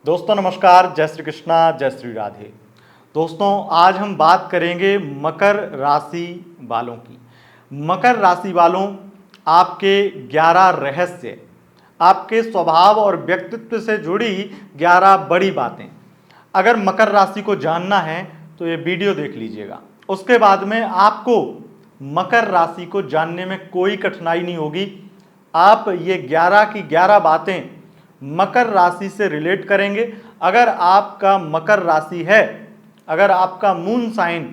दोस्तों नमस्कार, जय श्री कृष्णा, जय श्री राधे। दोस्तों आज हम बात करेंगे मकर राशि वालों की। मकर राशि वालों, आपके 11 रहस्य, आपके स्वभाव और व्यक्तित्व से जुड़ी 11 बड़ी बातें। अगर मकर राशि को जानना है तो ये वीडियो देख लीजिएगा। उसके बाद में आपको मकर राशि को जानने में कोई कठिनाई नहीं होगी। आप ये 11 की 11 बातें मकर राशि से रिलेट करेंगे। अगर आपका मकर राशि है, अगर आपका मून साइन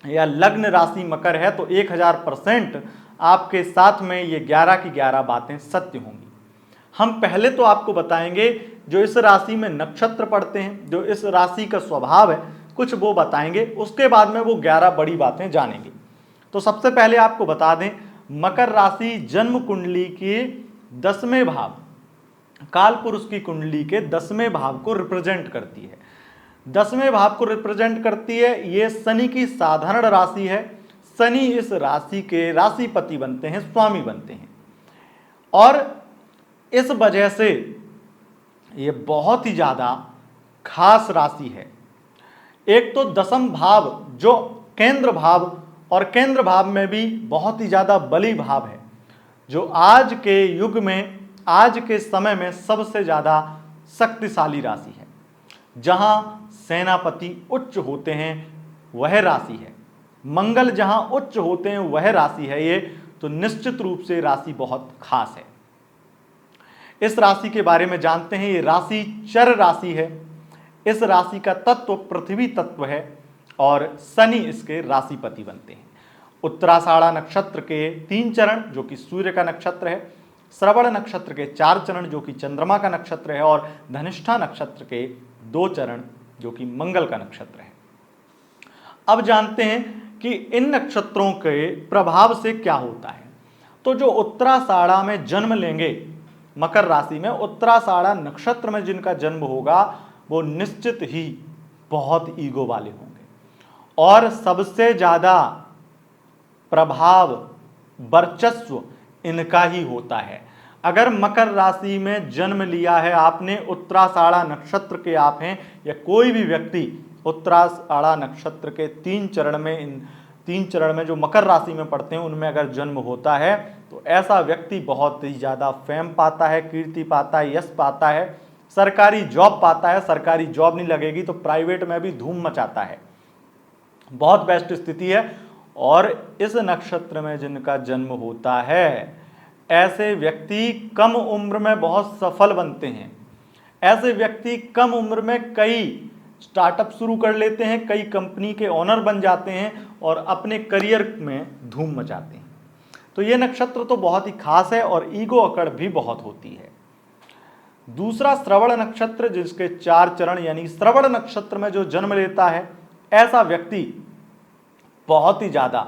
या लग्न राशि मकर है तो 1000% आपके साथ में ये 11 की 11 बातें सत्य होंगी। हम पहले तो आपको बताएंगे जो इस राशि में नक्षत्र पड़ते हैं, जो इस राशि का स्वभाव है, कुछ वो बताएंगे। उसके बाद में वो 11 बड़ी बातें जानेंगे। तो सबसे पहले आपको बता दें, मकर राशि जन्म कुंडली के 10वें भाव, काल पुरुष की कुंडली के 10वें भाव को रिप्रेजेंट करती है। 10वें भाव को रिप्रेजेंट करती है। ये शनि की साधारण राशि है। शनि इस राशि के राशिपति बनते हैं, स्वामी बनते हैं, और इस वजह से ये बहुत ही ज्यादा खास राशि है। एक तो 10वां भाव जो केंद्र भाव, और केंद्र भाव में भी बहुत ही ज्यादा बली भाव है, जो आज के युग में, आज के समय में सबसे ज्यादा शक्तिशाली राशि है। जहां सेनापति उच्च होते हैं वह राशि है, मंगल जहां उच्च होते हैं वह राशि है ये। तो निश्चित रूप से राशि बहुत खास है। इस राशि के बारे में जानते हैं। ये राशि चर राशि है। इस राशि का तत्व पृथ्वी तत्व है और शनि इसके राशिपति बनते हैं। उत्तराषाढ़ा नक्षत्र के 3 चरण जो कि सूर्य का नक्षत्र है, श्रवण नक्षत्र के 4 चरण जो कि चंद्रमा का नक्षत्र है, और धनिष्ठा नक्षत्र के 2 चरण जो कि मंगल का नक्षत्र है। अब जानते हैं कि इन नक्षत्रों के प्रभाव से क्या होता है। तो जो उत्तराषाढ़ा में जन्म लेंगे, मकर राशि में उत्तराषाढ़ा नक्षत्र में जिनका जन्म होगा, वो निश्चित ही बहुत ईगो वाले होंगे और सबसे ज्यादा प्रभाव, वर्चस्व इनका ही होता है। अगर मकर राशि में जन्म लिया है आपने, उत्तराषाढ़ा नक्षत्र के आप हैं, या कोई भी व्यक्ति उत्तराषाढ़ा नक्षत्र के 3 चरण में, इन 3 चरण में जो मकर राशि में पड़ते हैं उनमें अगर जन्म होता है, तो ऐसा व्यक्ति बहुत ही ज्यादा फेम पाता है, कीर्ति पाता है, यश पाता है, सरकारी जॉब पाता है। सरकारी जॉब नहीं लगेगी तो प्राइवेट में भी धूम मचाता है। बहुत बेस्ट स्थिति है। और इस नक्षत्र में जिनका जन्म होता है, ऐसे व्यक्ति कम उम्र में बहुत सफल बनते हैं। ऐसे व्यक्ति कम उम्र में कई स्टार्टअप शुरू कर लेते हैं, कई कंपनी के ओनर बन जाते हैं और अपने करियर में धूम मचाते हैं। तो ये नक्षत्र तो बहुत ही खास है और ईगो अकड़ भी बहुत होती है। दूसरा श्रवण नक्षत्र, जिसके 4 चरण, यानी श्रवण नक्षत्र में जो जन्म लेता है, ऐसा व्यक्ति बहुत ही ज्यादा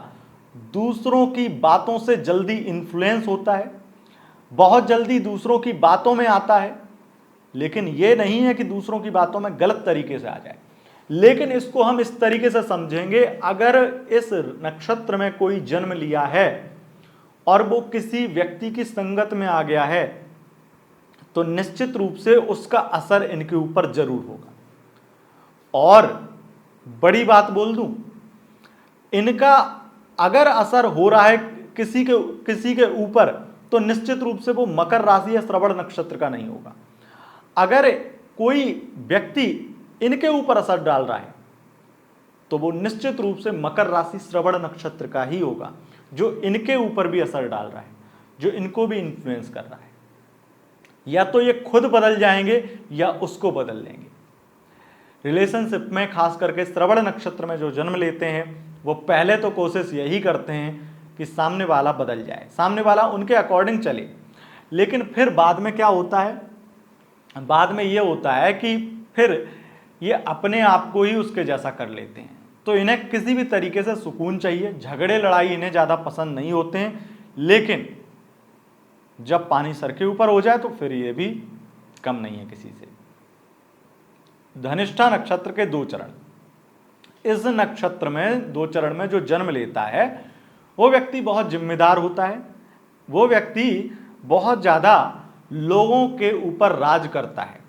दूसरों की बातों से जल्दी इन्फ्लुएंस होता है, बहुत जल्दी दूसरों की बातों में आता है। लेकिन यह नहीं है कि दूसरों की बातों में गलत तरीके से आ जाए, लेकिन इसको हम इस तरीके से समझेंगे, अगर इस नक्षत्र में कोई जन्म लिया है और वो किसी व्यक्ति की संगत में आ गया है, तो निश्चित रूप से उसका असर इनके ऊपर जरूर होगा। और बड़ी बात बोल दूं, इनका अगर असर हो रहा है किसी के ऊपर, तो निश्चित रूप से वो मकर राशि या श्रवण नक्षत्र का नहीं होगा। अगर कोई व्यक्ति इनके ऊपर असर डाल रहा है, तो वो निश्चित रूप से मकर राशि श्रवण नक्षत्र का ही होगा, जो इनके ऊपर भी असर डाल रहा है, जो इनको भी इन्फ्लुएंस कर रहा है। या तो ये खुद बदल जाएंगे या उसको बदल लेंगे। रिलेशनशिप में खास करके श्रवण नक्षत्र में जो जन्म लेते हैं, वो पहले तो कोशिश यही करते हैं कि सामने वाला बदल जाए, सामने वाला उनके अकॉर्डिंग चले। लेकिन फिर बाद में क्या होता है, बाद में ये होता है कि फिर ये अपने आप को ही उसके जैसा कर लेते हैं। तो इन्हें किसी भी तरीके से सुकून चाहिए, झगड़े लड़ाई इन्हें ज़्यादा पसंद नहीं होते हैं। लेकिन जब पानी सर के ऊपर हो जाए तो फिर ये भी कम नहीं है किसी से। धनिष्ठा नक्षत्र के 2 चरण, इस नक्षत्र में 2 चरण में जो जन्म लेता है, वो व्यक्ति बहुत जिम्मेदार होता है। वो व्यक्ति बहुत ज़्यादा लोगों के ऊपर राज करता है,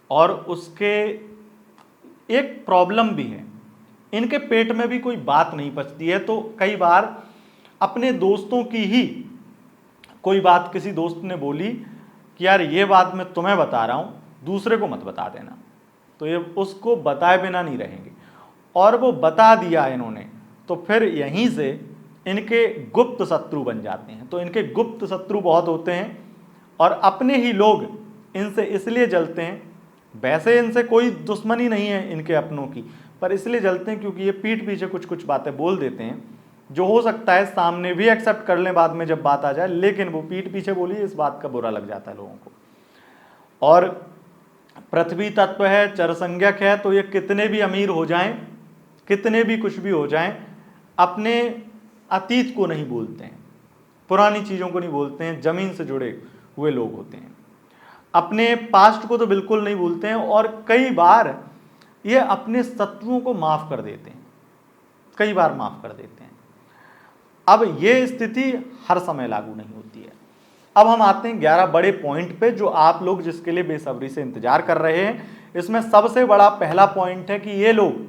और उसके एक प्रॉब्लम भी है, इनके पेट में भी कोई बात नहीं पचती है। तो कई बार अपने दोस्तों की ही कोई बात किसी दोस्त ने बोली कि यार ये बात मैं तुम्हें बता रहा हूँ, दूसरे को मत बता देना, तो ये उसको बताए बिना नहीं रहेंगे, और वो बता दिया इन्होंने, तो फिर यहीं से इनके गुप्त शत्रु बन जाते हैं। तो इनके गुप्त शत्रु बहुत होते हैं और अपने ही लोग इनसे इसलिए जलते हैं। वैसे इनसे कोई दुश्मनी नहीं है इनके अपनों की, पर इसलिए जलते हैं क्योंकि ये पीठ पीछे कुछ कुछ बातें बोल देते हैं, जो हो सकता है सामने भी एक्सेप्ट कर लें बाद में जब बात आ जाए, लेकिन वो पीठ पीछे बोली, इस बात का बुरा लग जाता है लोगों को। और पृथ्वी तत्व है, चरसंज्ञक है, तो ये कितने भी अमीर हो जाएं, कितने भी कुछ भी हो जाएं, अपने अतीत को नहीं बोलते हैं, पुरानी चीज़ों को नहीं बोलते हैं, जमीन से जुड़े हुए लोग होते हैं। अपने पास्ट को तो बिल्कुल नहीं भूलते हैं, और कई बार ये अपने शत्रुओं को माफ कर देते हैं, कई बार माफ कर देते हैं। अब ये स्थिति हर समय लागू नहीं होती है। अब हम आते हैं 11 बड़े पॉइंट पे, जो आप लोग जिसके लिए बेसब्री से इंतजार कर रहे हैं। इसमें सबसे बड़ा पहला पॉइंट है कि ये लोग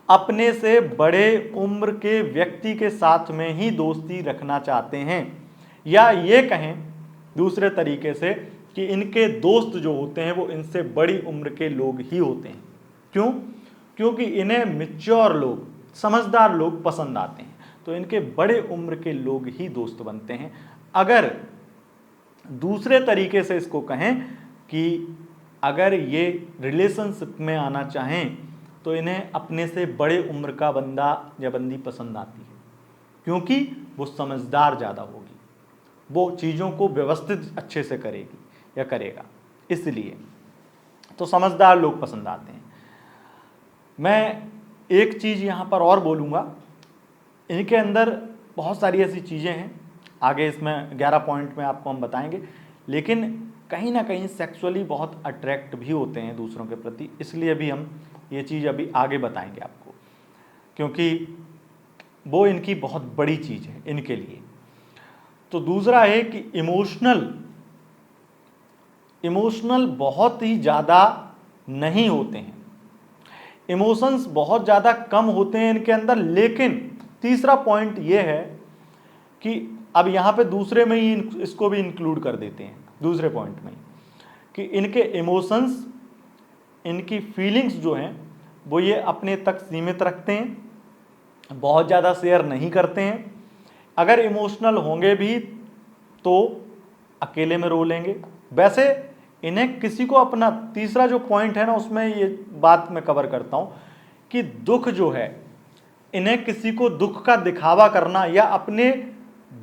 अपने से बड़े उम्र के व्यक्ति के साथ में ही दोस्ती रखना चाहते हैं, या ये कहें दूसरे तरीके से कि इनके दोस्त जो होते हैं वो इनसे बड़ी उम्र के लोग ही होते हैं। क्यों? क्योंकि इन्हें मैच्योर लोग, समझदार लोग पसंद आते हैं, तो इनके बड़े उम्र के लोग ही दोस्त बनते हैं। अगर दूसरे तरीके से इसको कहें कि अगर ये रिलेशनशिप में आना चाहें तो इन्हें अपने से बड़े उम्र का बंदा या बंदी पसंद आती है, क्योंकि वो समझदार ज़्यादा होगी, वो चीज़ों को व्यवस्थित अच्छे से करेगी या करेगा, इसलिए तो समझदार लोग पसंद आते हैं। मैं एक चीज़ यहाँ पर और बोलूँगा, इनके अंदर बहुत सारी ऐसी चीज़ें हैं, आगे इसमें 11 पॉइंट में आपको हम बताएंगे, लेकिन कहीं ना कहीं सेक्सुअली बहुत अट्रैक्ट भी होते हैं दूसरों के प्रति, इसलिए भी हम ये चीज़ अभी आगे बताएंगे आपको, क्योंकि वो इनकी बहुत बड़ी चीज़ है इनके लिए। तो दूसरा है कि इमोशनल बहुत ही ज़्यादा नहीं होते हैं, इमोशंस बहुत ज़्यादा कम होते हैं इनके अंदर। लेकिन तीसरा पॉइंट ये है कि अब यहाँ पे दूसरे में ही इसको भी इंक्लूड कर देते हैं, दूसरे पॉइंट में, कि इनके इमोशंस, इनकी फीलिंग्स जो हैं वो ये अपने तक सीमित रखते हैं, बहुत ज़्यादा शेयर नहीं करते हैं। अगर इमोशनल होंगे भी तो अकेले में रो लेंगे। वैसे इन्हें किसी को अपना, तीसरा जो पॉइंट है ना, उसमें ये बात मैं कवर करता हूँ कि दुख जो है, इन्हें किसी को दुख का दिखावा करना या अपने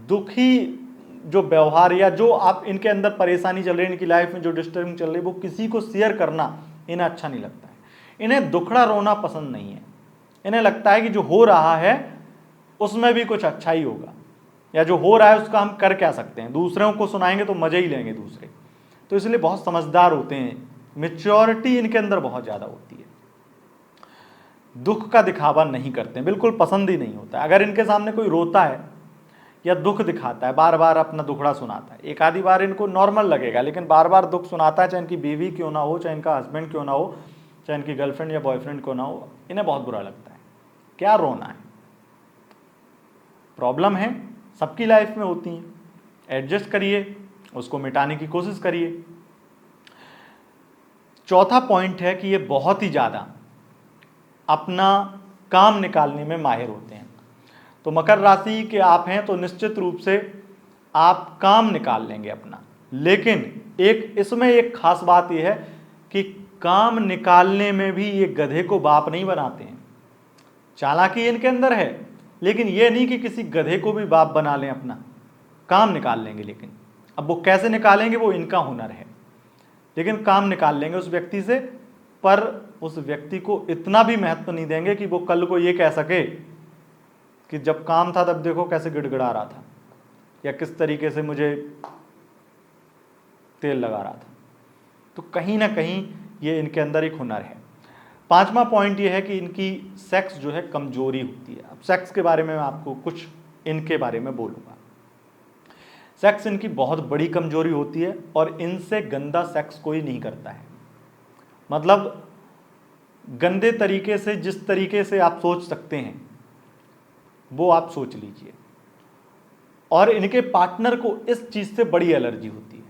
दुखी जो व्यवहार या जो आप इनके अंदर परेशानी चल रही है, इनकी लाइफ में जो डिस्टर्बिंग चल रही है, वो किसी को शेयर करना इन्हें अच्छा नहीं लगता है। इन्हें दुखड़ा रोना पसंद नहीं है, इन्हें लगता है कि जो हो रहा है उसमें भी कुछ अच्छा ही होगा, या जो हो रहा है उसका हम कर क्या सकते हैं, दूसरों को सुनाएंगे तो मजे ही लेंगे दूसरे। तो इसलिए बहुत समझदार होते हैं, मैच्योरिटी इनके अंदर बहुत ज़्यादा होती है, दुख का दिखावा नहीं करते हैं, बिल्कुल पसंद ही नहीं होता है। अगर इनके सामने कोई रोता है या दुख दिखाता है, बार बार अपना दुखड़ा सुनाता है, एक आधी बार इनको नॉर्मल लगेगा, लेकिन बार बार दुख सुनाता है, चाहे इनकी बीवी क्यों ना हो, चाहे इनका हस्बैंड क्यों ना हो, चाहे इनकी गर्लफ्रेंड या बॉयफ्रेंड क्यों ना हो, इन्हें बहुत बुरा लगता है। क्या रोना है? प्रॉब्लम है, सबकी लाइफ में होती हैं, एडजस्ट करिए, उसको मिटाने की कोशिश करिए। चौथा पॉइंट है कि ये बहुत ही ज़्यादा अपना काम निकालने में माहिर होते हैं। तो मकर राशि के आप हैं तो निश्चित रूप से आप काम निकाल लेंगे अपना, लेकिन एक इसमें एक खास बात यह है कि काम निकालने में भी ये गधे को बाप नहीं बनाते हैं। चालाकी इनके अंदर है, लेकिन ये नहीं कि किसी गधे को भी बाप बना लें अपना, काम निकाल लेंगे। लेकिन अब वो कैसे निकालेंगे वो इनका हुनर है, लेकिन काम निकाल लेंगे उस व्यक्ति से, पर उस व्यक्ति को इतना भी महत्व नहीं देंगे कि वो कल को ये कह सके कि जब काम था तब देखो कैसे गिड़गिड़ा रहा था, या किस तरीके से मुझे तेल लगा रहा था। तो कहीं ना कहीं ये इनके अंदर एक हुनर है। पांचवा पॉइंट ये है कि इनकी सेक्स जो है कमजोरी होती है। अब सेक्स के बारे में मैं आपको कुछ इनके बारे में बोलूँगा। सेक्स इनकी बहुत बड़ी कमजोरी होती है और इनसे गंदा सेक्स कोई नहीं करता है। मतलब गंदे तरीके से, जिस तरीके से आप सोच सकते हैं वो आप सोच लीजिए। और इनके पार्टनर को इस चीज से बड़ी एलर्जी होती है,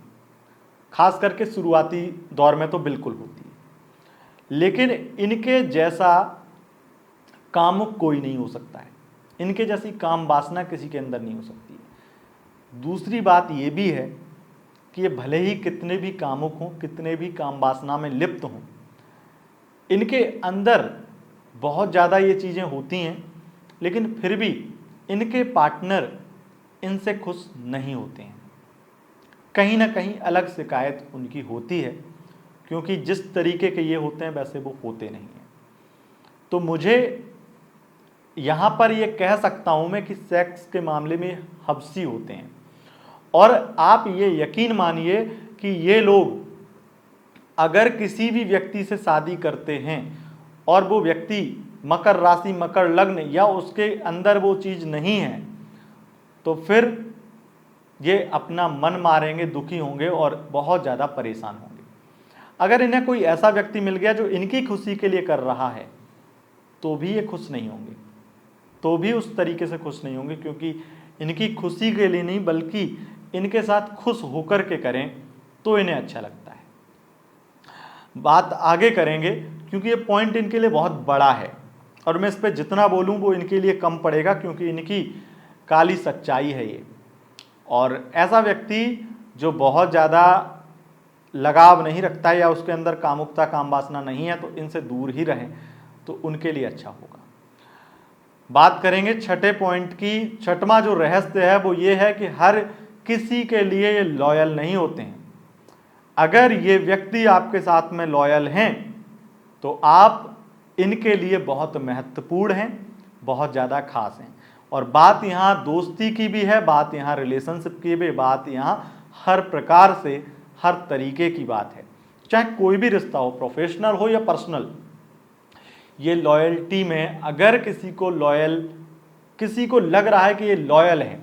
खास करके शुरुआती दौर में तो बिल्कुल होती है, लेकिन इनके जैसा कामुक कोई नहीं हो सकता है, इनके जैसी काम वासना किसी के अंदर नहीं हो सकती है। दूसरी बात ये भी है कि ये भले ही कितने भी कामुक हों, कितने भी काम वासना में लिप्त हों, इनके अंदर बहुत ज़्यादा ये चीज़ें होती हैं, लेकिन फिर भी इनके पार्टनर इनसे खुश नहीं होते हैं। कहीं ना कहीं अलग शिकायत उनकी होती है, क्योंकि जिस तरीके के ये होते हैं वैसे वो होते नहीं हैं। तो मुझे यहाँ पर ये कह सकता हूँ मैं कि सेक्स के मामले में हब्सी होते हैं। और आप ये यकीन मानिए कि ये लोग अगर किसी भी व्यक्ति से शादी करते हैं और वो व्यक्ति मकर राशि, मकर लग्न या उसके अंदर वो चीज़ नहीं है, तो फिर ये अपना मन मारेंगे, दुखी होंगे और बहुत ज़्यादा परेशान होंगे। अगर इन्हें कोई ऐसा व्यक्ति मिल गया जो इनकी खुशी के लिए कर रहा है, तो भी ये खुश नहीं होंगे, तो भी उस तरीके से खुश नहीं होंगे, क्योंकि इनकी खुशी के लिए नहीं बल्कि इनके साथ खुश होकर के करें तो इन्हें अच्छा लगता है। बात आगे करेंगे क्योंकि ये पॉइंट इनके लिए बहुत बड़ा है और मैं इस पर जितना बोलूँ वो इनके लिए कम पड़ेगा, क्योंकि इनकी काली सच्चाई है ये। और ऐसा व्यक्ति जो बहुत ज़्यादा लगाव नहीं रखता है या उसके अंदर कामुकता, काम वासना नहीं है, तो इनसे दूर ही रहें तो उनके लिए अच्छा होगा। बात करेंगे छठे पॉइंट की। छठवां जो रहस्य है वो ये है कि हर किसी के लिए ये लॉयल नहीं होते हैं। अगर ये व्यक्ति आपके साथ में लॉयल हैं तो आप इनके लिए बहुत महत्वपूर्ण हैं, बहुत ज़्यादा खास हैं। और बात यहाँ दोस्ती की भी है, बात यहाँ रिलेशनशिप की भी, बात यहाँ हर प्रकार से, हर तरीके की बात है। चाहे कोई भी रिश्ता हो, प्रोफेशनल हो या पर्सनल, ये लॉयल्टी में अगर किसी को लग रहा है कि ये लॉयल है,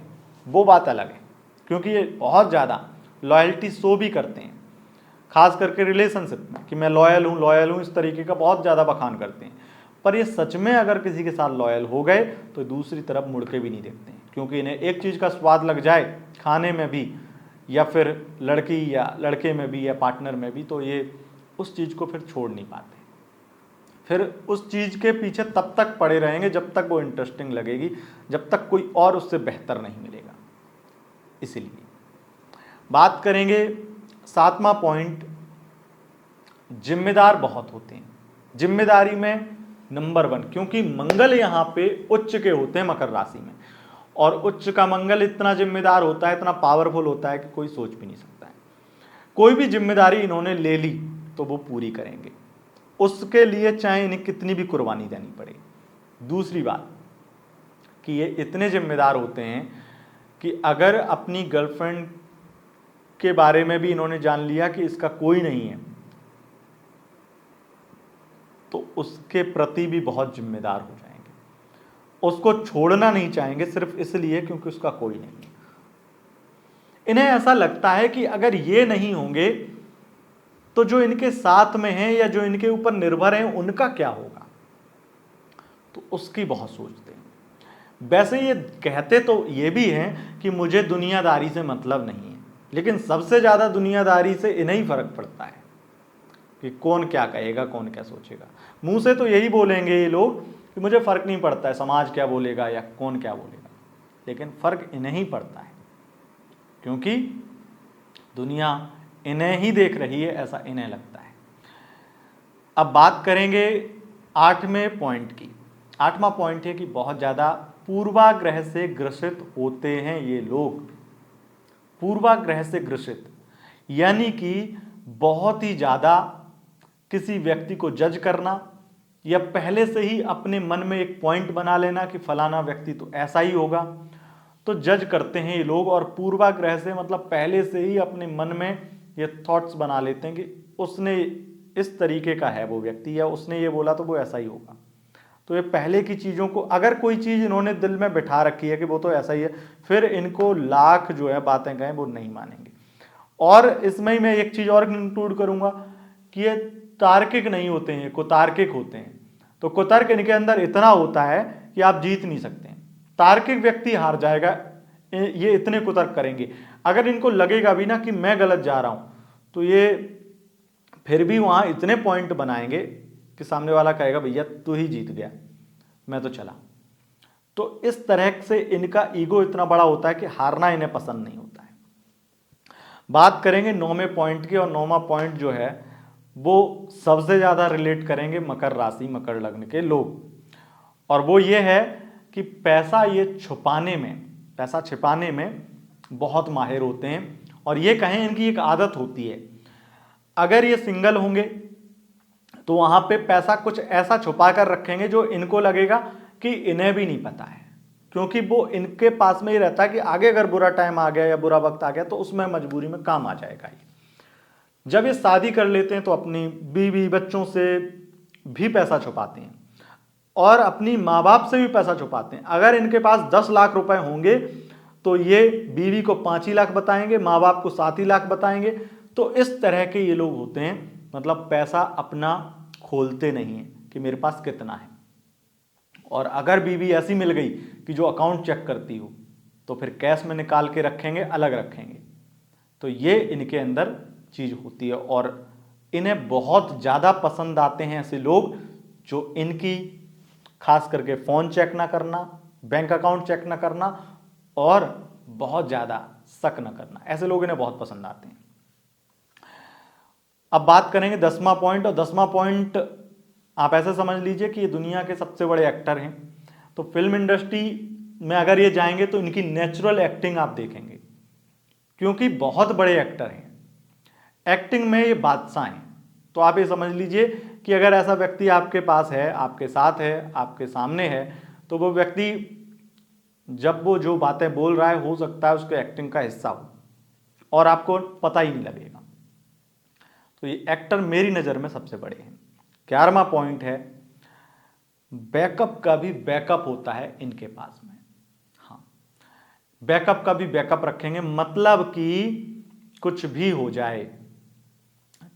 वो बात अलग है, क्योंकि ये बहुत ज़्यादा लॉयल्टी शो भी करते हैं, खास करके रिलेशनशिप में कि मैं लॉयल हूँ, इस तरीके का बहुत ज़्यादा बखान करते हैं। पर ये सच में अगर किसी के साथ लॉयल हो गए तो दूसरी तरफ मुड़ के भी नहीं देखते हैं, क्योंकि इन्हें एक चीज़ का स्वाद लग जाए खाने में भी या फिर लड़की या लड़के में भी या पार्टनर में भी, तो ये उस चीज़ को फिर छोड़ नहीं पाते, फिर उस चीज़ के पीछे तब तक पड़े रहेंगे जब तक वो इंटरेस्टिंग लगेगी, जब तक कोई और उससे बेहतर नहीं मिलेगा। इसीलिए बात करेंगे सातवां पॉइंट, जिम्मेदार बहुत होते हैं। जिम्मेदारी में नंबर 1, क्योंकि मंगल यहाँ पे उच्च के होते हैं मकर राशि में, और उच्च का मंगल इतना जिम्मेदार होता है, इतना पावरफुल होता है कि कोई सोच भी नहीं सकता है। कोई भी जिम्मेदारी इन्होंने ले ली तो वो पूरी करेंगे, उसके लिए चाहे इन्हें कितनी भी कुर्बानी देनी पड़े। दूसरी बात कि ये इतने जिम्मेदार होते हैं कि अगर अपनी गर्लफ्रेंड के बारे में भी इन्होंने जान लिया कि इसका कोई नहीं है, तो उसके प्रति भी बहुत जिम्मेदार हो जाएंगे, उसको छोड़ना नहीं चाहेंगे सिर्फ इसलिए क्योंकि उसका कोई नहीं है। इन्हें ऐसा लगता है कि अगर ये नहीं होंगे तो जो इनके साथ में हैं या जो इनके ऊपर निर्भर हैं उनका क्या होगा, तो उसकी बहुत सोचते हैं। वैसे ये कहते तो ये भी हैं कि मुझे दुनियादारी से मतलब नहीं है, लेकिन सबसे ज़्यादा दुनियादारी से इन्हें ही फर्क पड़ता है कि कौन क्या कहेगा, कौन क्या सोचेगा। मुंह से तो यही बोलेंगे ये लोग कि मुझे फ़र्क नहीं पड़ता है समाज क्या बोलेगा या कौन क्या बोलेगा, लेकिन फ़र्क इन्हें ही पड़ता है, क्योंकि दुनिया इन्हें ही देख रही है, ऐसा इन्हें लगता है। अब बात करेंगे 8वें पॉइंट की। 8वां पॉइंट है कि बहुत ज़्यादा पूर्वाग्रह से ग्रसित होते हैं ये लोग। पूर्वाग्रह से ग्रसित यानी कि बहुत ही ज़्यादा किसी व्यक्ति को जज करना या पहले से ही अपने मन में एक पॉइंट बना लेना कि फलाना व्यक्ति तो ऐसा ही होगा, तो जज करते हैं ये लोग। और पूर्वाग्रह से मतलब पहले से ही अपने मन में ये थॉट्स बना लेते हैं कि उसने इस तरीके का है वो व्यक्ति, या उसने ये बोला तो वो ऐसा ही होगा। तो ये पहले की चीज़ों को, अगर कोई चीज़ इन्होंने दिल में बिठा रखी है कि वो तो ऐसा ही है, फिर इनको लाख जो है बातें कहें वो नहीं मानेंगे। और इसमें ही मैं एक चीज़ और इंक्लूड करूँगा कि ये तार्किक नहीं होते हैं, कुतार्किक होते हैं। तो कुतर्क इनके अंदर इतना होता है कि आप जीत नहीं सकते। तार्किक व्यक्ति हार जाएगा, ये इतने कुतर्क करेंगे। अगर इनको लगेगा भी ना कि मैं गलत जा रहा हूं, तो ये फिर भी वहां इतने पॉइंट बनाएंगे कि सामने वाला कहेगा भैया तू ही जीत गया, मैं तो चला। तो इस तरह से इनका ईगो इतना बड़ा होता है कि हारना इन्हें पसंद नहीं होता है। बात करेंगे 9वें पॉइंट की, और 9वां पॉइंट जो है वो सबसे ज्यादा रिलेट करेंगे मकर राशि, मकर लग्न के लोग, और वो ये है कि पैसा ये छुपाने में, पैसा छिपाने में बहुत माहिर होते हैं। और ये कहें इनकी एक आदत होती है, अगर ये सिंगल होंगे तो वहां पे पैसा कुछ ऐसा छुपा कर रखेंगे जो इनको लगेगा कि इन्हें भी नहीं पता है, क्योंकि वो इनके पास में ही रहता है कि आगे अगर बुरा टाइम आ गया या बुरा वक्त आ गया तो उसमें मजबूरी में काम आ जाएगा ही। जब ये शादी कर लेते हैं तो अपनी बीवी बच्चों से भी पैसा छुपाते हैं और अपनी माँ बाप से भी पैसा छुपाते हैं। अगर इनके पास 10 लाख रुपए होंगे तो ये बीवी को 5 ही लाख बताएंगे, माँ बाप को 7 ही लाख बताएंगे। तो इस तरह के ये लोग होते हैं, मतलब पैसा अपना खोलते नहीं है कि मेरे पास कितना है। और अगर बीवी ऐसी मिल गई कि जो अकाउंट चेक करती हो तो फिर कैश में निकाल के रखेंगे, अलग रखेंगे। तो ये इनके अंदर चीज होती है, और इन्हें बहुत ज्यादा पसंद आते हैं ऐसे लोग जो इनकी खास करके फोन चेक ना करना, बैंक अकाउंट चेक ना करना और बहुत ज्यादा शक न करना, ऐसे लोग इन्हें बहुत पसंद आते हैं। अब बात करेंगे 10वां पॉइंट, और 10वां पॉइंट आप ऐसे समझ लीजिए कि ये दुनिया के सबसे बड़े एक्टर हैं। तो फिल्म इंडस्ट्री में अगर ये जाएंगे तो इनकी नेचुरल एक्टिंग आप देखेंगे, क्योंकि बहुत बड़े एक्टर हैं, एक्टिंग में ये बादशाह हैं। तो आप ये समझ लीजिए कि अगर ऐसा व्यक्ति आपके पास है, आपके साथ है, आपके सामने है, तो वो व्यक्ति जब वो जो बातें बोल रहा है हो सकता है उसके एक्टिंग का हिस्सा हो और आपको पता ही नहीं लगेगा। तो ये एक्टर मेरी नज़र में सबसे बड़े हैं। 11वां पॉइंट है, बैकअप का भी बैकअप होता है इनके पास में। हाँ, बैकअप का भी बैकअप रखेंगे, मतलब कि कुछ भी हो जाए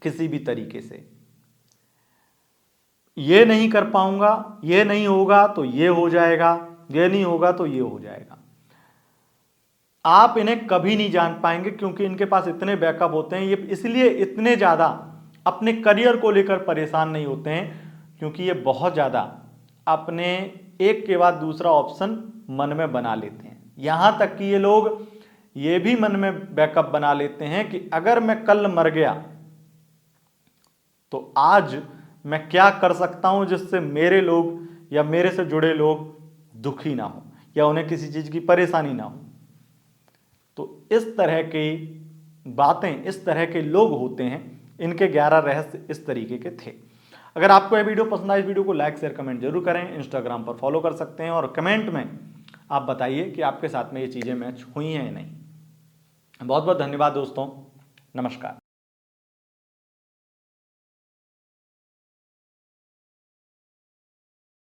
किसी भी तरीके से, ये नहीं कर पाऊंगा, ये नहीं होगा तो ये हो जाएगा, ये नहीं होगा तो ये हो जाएगा। आप इन्हें कभी नहीं जान पाएंगे क्योंकि इनके पास इतने बैकअप होते हैं। ये इसलिए इतने ज्यादा अपने करियर को लेकर परेशान नहीं होते हैं क्योंकि ये बहुत ज्यादा अपने एक के बाद दूसरा ऑप्शन मन में बना लेते हैं। यहां तक कि ये लोग ये भी मन में बैकअप बना लेते हैं कि अगर मैं कल मर गया तो आज मैं क्या कर सकता हूं जिससे मेरे लोग या मेरे से जुड़े लोग दुखी ना हो या उन्हें किसी चीज की परेशानी ना हो। तो इस तरह की बातें, इस तरह के लोग होते हैं। इनके 11 रहस्य इस तरीके के थे। अगर आपको यह वीडियो पसंद आए, इस वीडियो को लाइक शेयर कमेंट जरूर करें। इंस्टाग्राम पर फॉलो कर सकते हैं और कमेंट में आप बताइए कि आपके साथ में ये चीजें मैच हुई हैं या नहीं। बहुत बहुत धन्यवाद दोस्तों, नमस्कार।